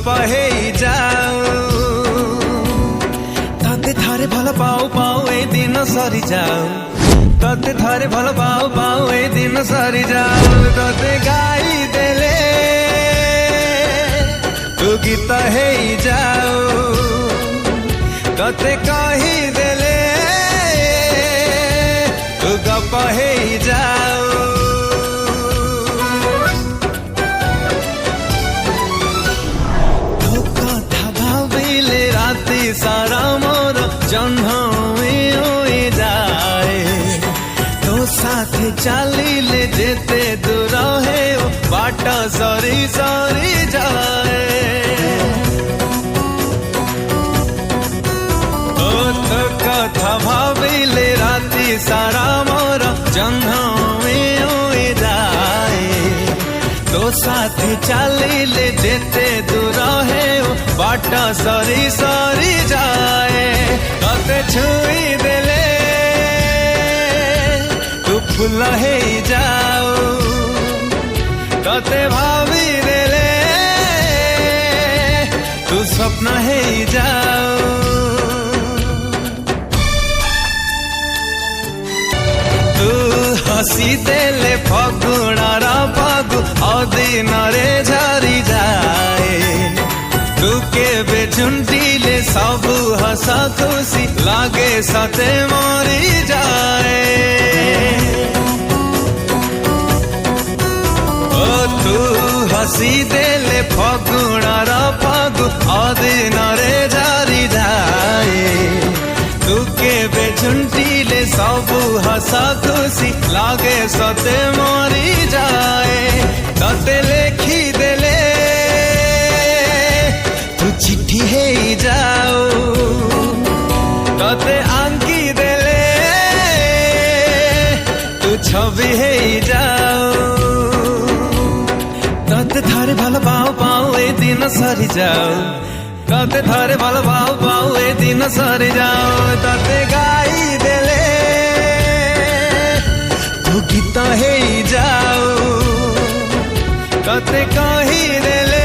गप हेई जाऊ तते थारे भल पाऊ पाऊ ए दिन सरी जाऊ तते थारे भल पाऊ पाऊ ए दिन सरी जाऊ तते गाई देले तू गीत हेई जाऊ तते कही देले तू गप हेई जाऊ सारा मोर जन्म होई जाए तो साथे चलिले जेते दूर है बाट सरी सरी जाए तो कथा भाविले राति सारा मोर जन्म होई जाए तो साथे चलिले जेते दूर है बाट सरी सरी जाए तते छुई देले तू फूल हेई जाऊ तते भावी देले तू स्वप्न हेई जाऊ तू हसी देले फगुणार फगु अदिन रे झरी जाए तू केबे झुंटिले सबु हस खुशी लागे सते मरी जाए ओ तू हसी देले फगुणार फगु अदिन रे झरी जाए तू केबे झुंटिले सबु हस खुशी लागे सते मरी जाए तते लेखी देले चिट्ठी हेई जाऊ तते आंकी देले तू छवि हेई जाऊ तते थारे भल पाऊ पाऊ ए दिन सरी जाऊ तते थारे भल पाऊ पाऊ ए दिन सरी जाऊ तते गाई देले तू गीत हेई जाऊ तते कही देले